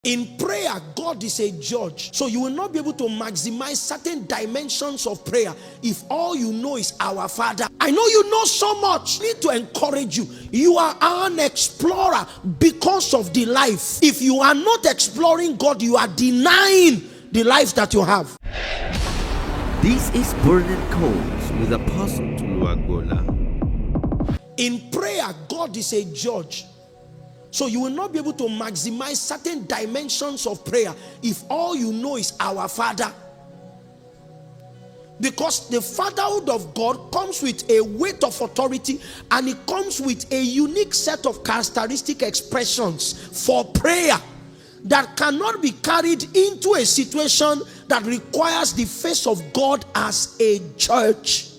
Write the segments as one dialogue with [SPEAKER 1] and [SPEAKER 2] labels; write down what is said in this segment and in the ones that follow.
[SPEAKER 1] In prayer, God is a judge. So you will not be able to maximize certain dimensions of prayer if all you know is our Father. I know you know so much. I need to encourage you. You are an explorer because of the life. If you are not exploring God, you are denying the life that you have.
[SPEAKER 2] This is Burning Coals with Apostle Tuluagbola.
[SPEAKER 1] In prayer, God is a judge. So you will not be able to maximize certain dimensions of prayer if all you know is our Father. Because the fatherhood of God comes with a weight of authority, and it comes with a unique set of characteristic expressions for prayer that cannot be carried into a situation that requires the face of God as a judge.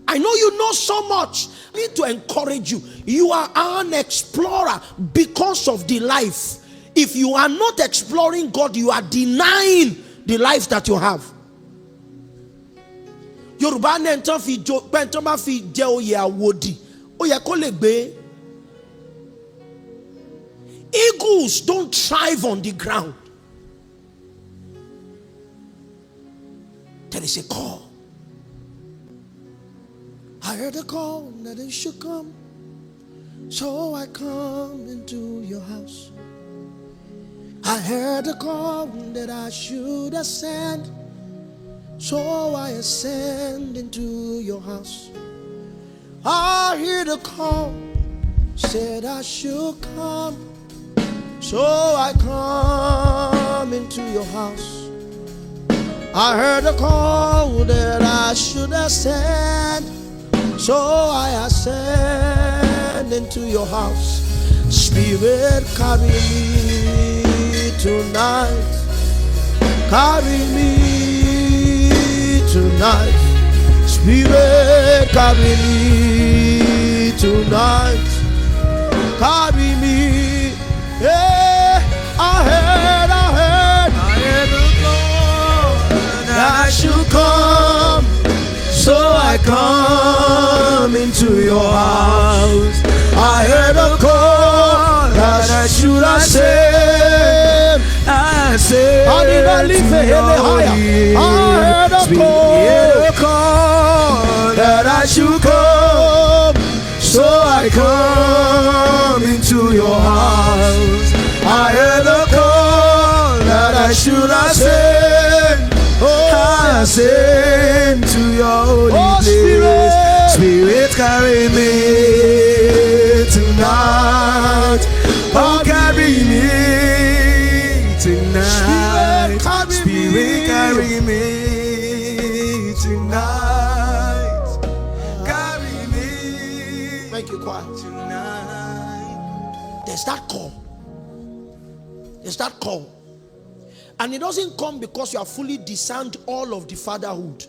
[SPEAKER 1] I know you know so much. I need to encourage you. You are an explorer because of the life. If you are not exploring God, you are denying the life that you have. Yoruba nentan fi jo penton ba fi je oye awodi. Ó yẹ kó lè gbé. Eagles don't thrive on the ground. There is a call. I heard a call that it should come, so I come into your house. I heard a call that I should ascend, so I ascend into your house. I heard a call, said I should come, so I come into your house. I heard a call that I should ascend, so I ascend into your house. Spirit, carry me tonight. Carry me tonight. Spirit, carry me tonight. Carry me. Yeah, I heard the Lord that I should come. So I come into your house. I heard a call that I should ascend. I said, I did not leave it any higher. I heard a call that I should come. So I come into your house. I heard a call that I should ascend. I ascend to your holy place. Spirit, carry me tonight. Oh, carry me tonight. Spirit, carry me tonight. Carry me. Make you quiet tonight. There's that call. There's that call. And it doesn't come because you have fully discerned all of the fatherhood.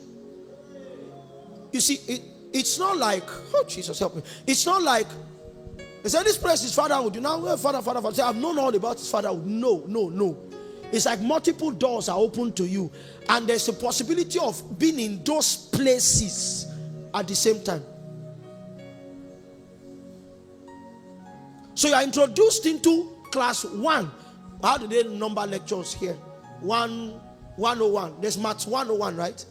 [SPEAKER 1] You see, it's not like, oh Jesus help me. It's not like, they say this place is fatherhood. You know, father. Say, I've known all about his fatherhood. No. It's like multiple doors are open to you. And there's a possibility of being in those places at the same time. So you are introduced into class 1. How do they number lectures here? 101. There's maths 101, right?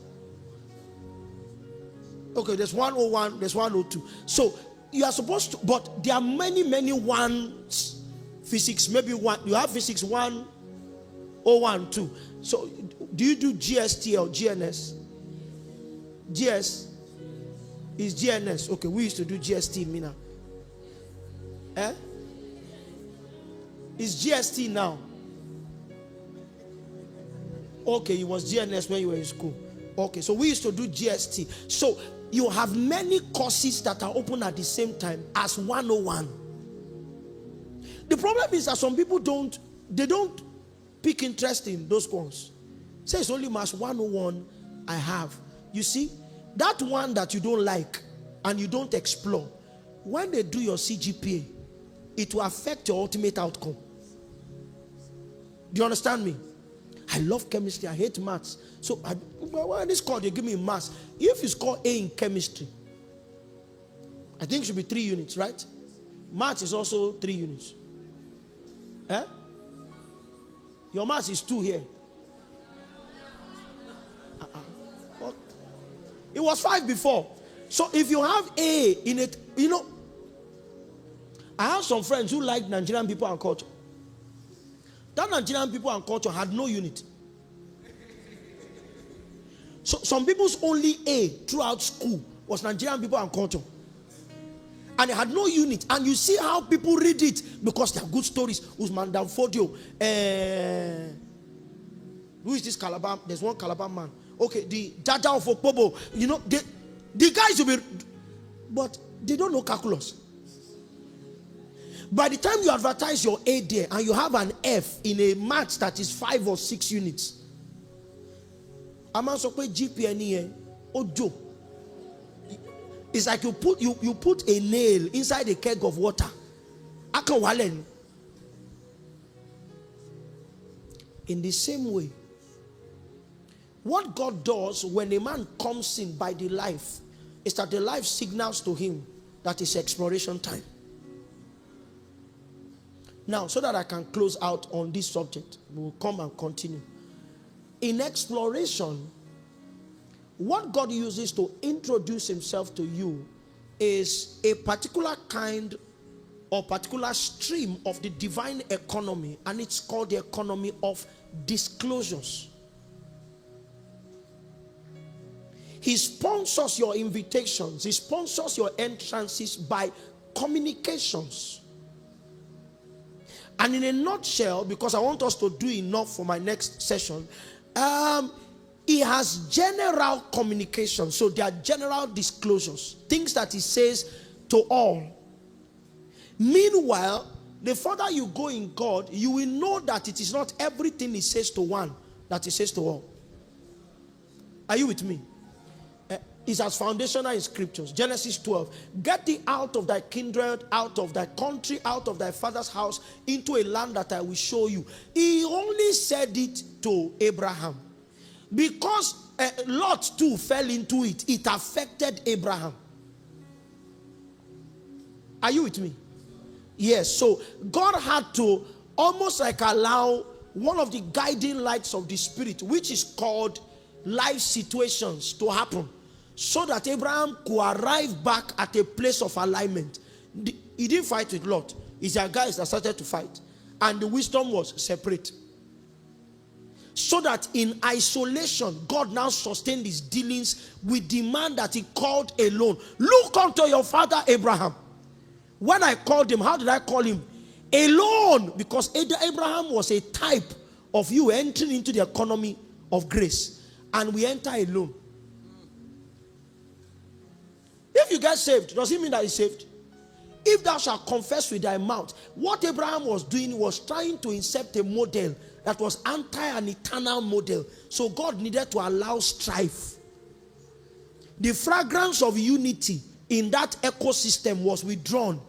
[SPEAKER 1] Okay, there's 101, there's 102. So you are supposed to, but there are many ones. Physics, maybe one. You have physics 101, 2. So do you do GST or GNS? GS is GNS. Okay, we used to do GST in Mina. It's GST now. Okay, it was GNS when you were in school. Okay, so we used to do GST. So you have many courses that are open at the same time as 101. The problem is that some people don't pick interest in those ones. Say it's only mass 101 I have. You see, that one that you don't like and you don't explore, when they do your CGPA, it will affect your ultimate outcome. Do you understand me? I love chemistry. I hate maths. So when this call, they give me maths. If you score A in chemistry, I think it should be 3 units, right? Maths is also 3 units. Eh? Your maths is 2 here. What? It was 5 before. So if you have A in it, you know, I have some friends who like Nigerian people and culture. That Nigerian people and culture had no unit. So some people's only A throughout school was Nigerian people and culture. And it had no unit. And you see how people read it because they are good stories. Usman Danfodio. Who is this Calabar? There's one Calabar man. Okay, the Jaja of Opobo. You know, the guys will be, but they don't know calculus. By the time you advertise your A there and you have an F in a math that is 5 or 6 units, a man so pé GPNE ojo. It's like you put a nail inside a keg of water. In the same way, what God does when a man comes in by the life is that the life signals to him that it's exploration time. Now, so that I can close out on this subject, we'll come and continue. In exploration, what God uses to introduce himself to you is a particular kind or particular stream of the divine economy, and it's called the economy of disclosures. He sponsors your invitations, he sponsors your entrances by communications. And in a nutshell, because I want us to do enough for my next session, he has general communication. So there are general disclosures, things that he says to all. Meanwhile, the further you go in God, you will know that it is not everything he says to one that he says to all. Are you with me? It's as foundational in scriptures. Genesis 12. Get thee out of thy kindred, out of thy country, out of thy father's house, into a land that I will show you. He only said it to Abraham. Because Lot too fell into it, it affected Abraham. Are you with me? Yes. So God had to almost like allow one of the guiding lights of the Spirit, which is called life situations, to happen, so that Abraham could arrive back at a place of alignment. He didn't fight with Lot. It's their guys that started to fight. And the wisdom was separate. So that in isolation, God now sustained his dealings with the man that he called alone. Look unto your father Abraham. When I called him, how did I call him? Alone. Because Abraham was a type of you entering into the economy of grace. And we enter alone. If you get saved, does it mean that he's saved? If thou shalt confess with thy mouth, what Abraham was doing was trying to insert a model that was anti an eternal model. So God needed to allow strife. The fragrance of unity in that ecosystem was withdrawn.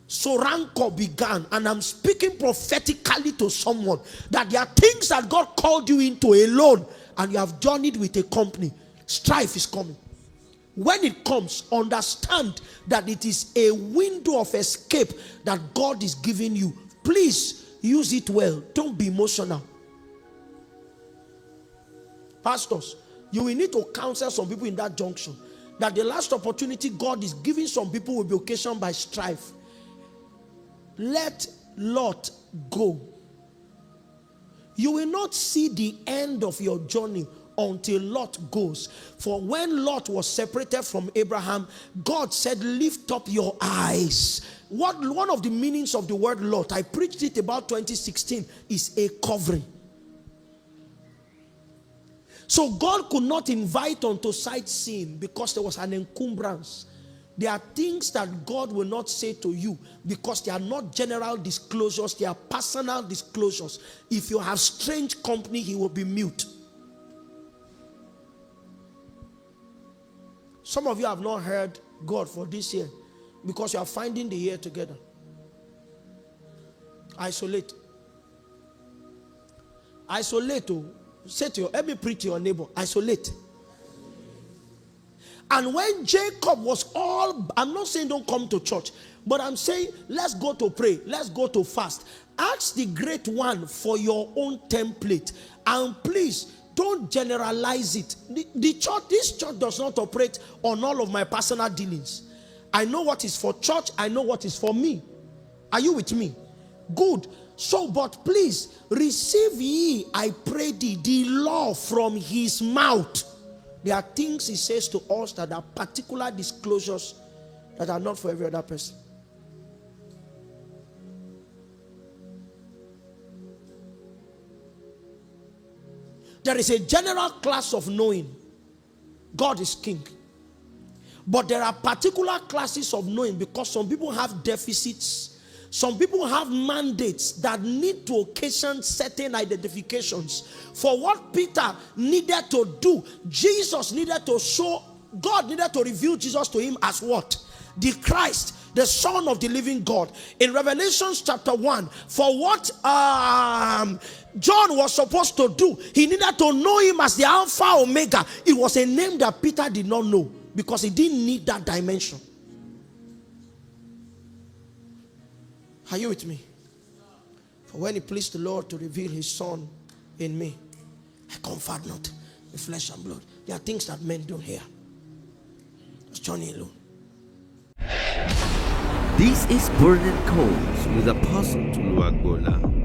[SPEAKER 1] So rancor began. And I'm speaking prophetically to someone that there are things that God called you into alone, and you have journeyed with a company. Strife is coming. When it comes, understand that it is a window of escape that God is giving you. Please use it well. Don't be emotional. Pastors, you will need to counsel some people in that junction that the last opportunity God is giving some people will be occasioned by strife. Let Lot go. You will not see the end of your journey until Lot goes. For when Lot was separated from Abraham, God said, lift up your eyes. One of the meanings of the word Lot, I preached it about 2016, is a covering. So God could not invite unto sightseeing because there was an encumbrance. There are things that God will not say to you because they are not general disclosures, they are personal disclosures. If you have strange company, he will be mute. Some of you have not heard God for this year because you are finding the year together. Isolate. Isolate. Say to your, let me preach to your neighbor. Isolate. And when Jacob was I'm not saying don't come to church, but I'm saying let's go to pray, let's go to fast. Ask the great one for your own template. And please, don't generalize it. This church does not operate on all of my personal dealings. I know what is for church, I know what is for me. Are you with me? Good. So, but please, receive ye, I pray thee, the law from his mouth. There are things he says to us that are particular disclosures that are not for every other person. There is a general class of knowing God is king. But there are particular classes of knowing, because some people have deficits. Some people have mandates that need to occasion certain identifications. For what Peter needed to do, Jesus needed to show, God needed to reveal Jesus to him as what? The Christ, the Son of the living God. In Revelation chapter 1, for what John was supposed to do, he needed to know him as the Alpha Omega. It was a name that Peter did not know, because he didn't need that dimension. Are you with me? For when it pleased the Lord to reveal his Son in me, I comfort not with flesh and blood. There are things that men don't hear. It's Johnny alone.
[SPEAKER 2] This is Burning Coals with Apostle Tulu Agbola.